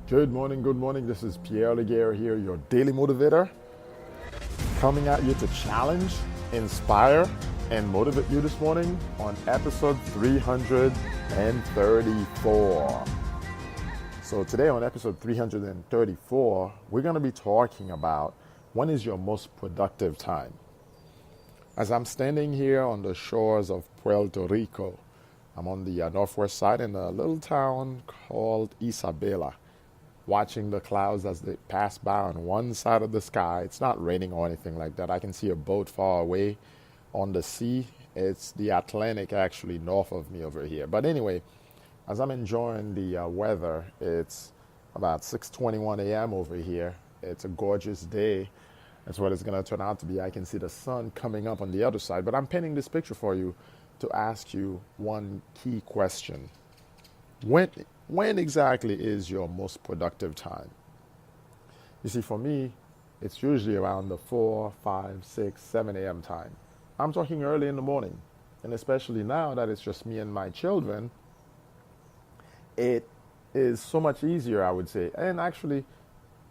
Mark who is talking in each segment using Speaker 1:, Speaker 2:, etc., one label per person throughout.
Speaker 1: Good morning, good morning. This is Pierre Laguerre here, your daily motivator, coming at you to challenge, inspire, and motivate you this morning on episode 334. So, today on episode 334, we're going to be talking about when is your most productive time. As I'm standing here on the shores of Puerto Rico, I'm on the northwest side in a little town called Isabela, watching the clouds as they pass by on one side of the sky. It's not raining or anything like that. I can see a boat far away on the sea. It's the Atlantic actually north of me over here. But anyway, as I'm enjoying the weather, it's about 6:21 a.m. over here. It's a gorgeous day. That's what it's going to turn out to be. I can see the sun coming up on the other side. But I'm painting this picture for you to ask you one key question. When when exactly is your most productive time? You see, for me, it's usually around the 4, 5, 6, 7 a.m. time. I'm talking early in the morning. And especially now that it's just me and my children, it is so much easier, I would say. And actually,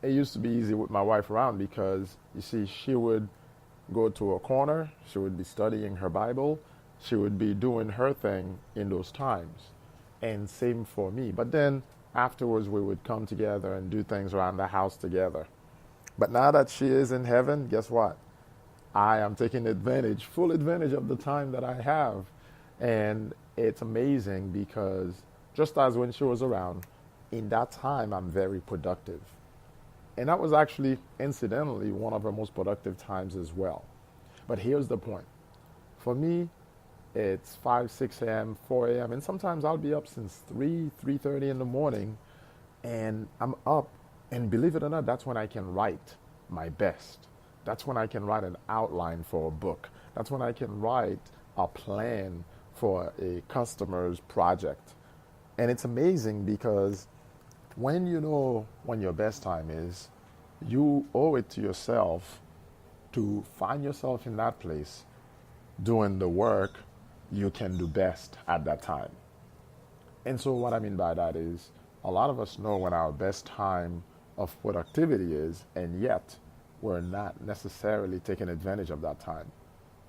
Speaker 1: it used to be easy with my wife around because, you see, she would go to a corner, she would be studying her Bible, she would be doing her thing in those times. And same for me. But then afterwards, we would come together and do things around the house together. But now that she is in heaven, guess what? I am taking advantage, full advantage of the time that I have. And it's amazing because just as when she was around, in that time, I'm very productive. And that was actually, incidentally, one of her most productive times as well. But here's the point. For me, it's 5, 6 a.m., 4 a.m., and sometimes I'll be up since 3, 3:30 in the morning, and I'm up, and believe it or not, that's when I can write my best. That's when I can write an outline for a book. That's when I can write a plan for a customer's project. And it's amazing because when you know when your best time is, you owe it to yourself to find yourself in that place doing the work you can do best at that time. And so, what I mean by that is, a lot of us know when our best time of productivity is, and yet we're not necessarily taking advantage of that time.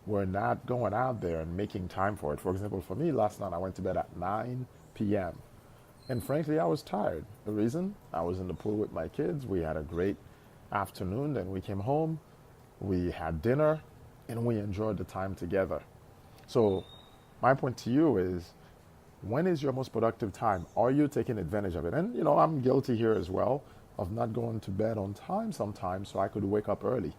Speaker 1: We're not going out there and making time for it. For example, for me, last night I went to bed at 9 p.m. And frankly, I was tired. The reason? I was in the pool with my kids. We had a great afternoon. Then we came home, we had dinner, and we enjoyed the time together. So, my point to you is, when is your most productive time? Are you taking advantage of it? And, I'm guilty here as well of not going to bed on time sometimes so I could wake up early,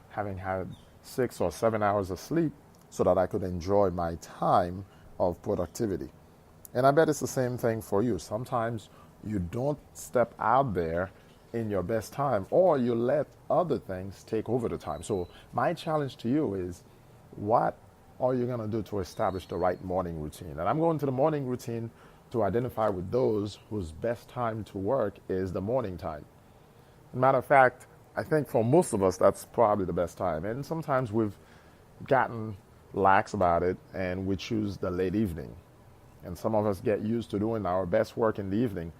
Speaker 1: having had 6 or 7 hours of sleep so that I could enjoy my time of productivity. And I bet it's the same thing for you. Sometimes you don't step out there in your best time, or you let other things take over the time. So my challenge to you is, what are you going to do to establish the right morning routine? And I'm going to the morning routine to identify with those whose best time to work is the morning time. Matter of fact, I think for most of us, that's probably the best time. And sometimes we've gotten lax about it and we choose the late evening. And some of us get used to doing our best work in the evening.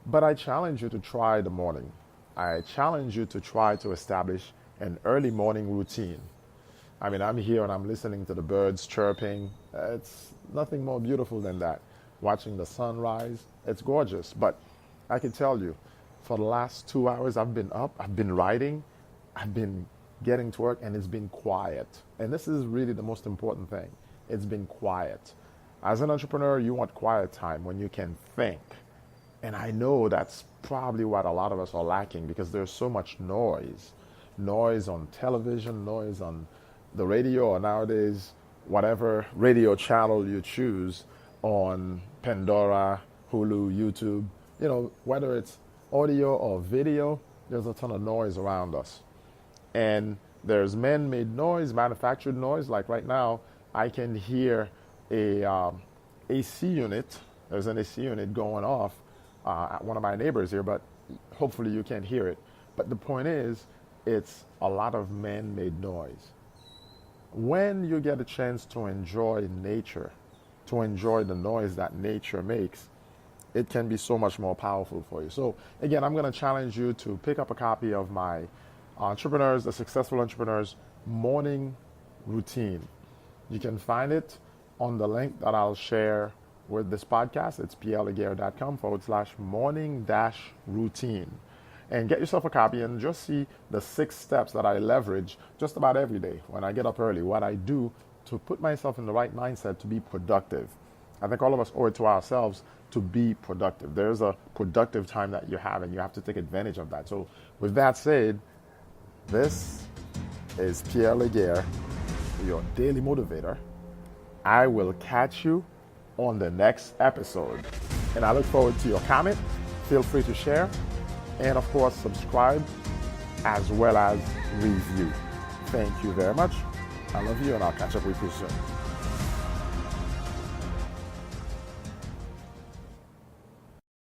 Speaker 1: But I challenge you to try the morning. I challenge you to try to establish an early morning routine. I mean, I'm here and I'm listening to the birds chirping. It's nothing more beautiful than that. Watching the sunrise, it's gorgeous. But I can tell you, for the last 2 hours, I've been up, I've been writing, I've been getting to work, and it's been quiet. And this is really the most important thing. It's been quiet. As an entrepreneur, you want quiet time when you can think. And I know that's probably what a lot of us are lacking because there's so much noise. Noise on television, noise on the radio, or nowadays, whatever radio channel you choose on Pandora, Hulu, YouTube, whether it's audio or video, there's a ton of noise around us. And there's man-made noise, manufactured noise. Like right now, I can hear a AC unit. There's an AC unit going off at one of my neighbors here, but hopefully you can't hear it. But the point is, it's a lot of man-made noise. When you get a chance to enjoy nature, to enjoy the noise that nature makes, it can be so much more powerful for you. So again, I'm going to challenge you to pick up a copy of my the Successful Entrepreneurs Morning Routine. You can find it on the link that I'll share with this podcast. It's pierrelaguerre.com/morning-routine. And get yourself a copy and just see the 6 steps that I leverage just about every day when I get up early, what I do to put myself in the right mindset to be productive. I think all of us owe it to ourselves to be productive. There's a productive time that you have, and you have to take advantage of that. So with that said, this is Pierre Laguerre, your daily motivator. I will catch you on the next episode. And I look forward to your comment. Feel free to share. And of course, subscribe as well as review. Thank you very much. I love you, and I'll catch up with you soon.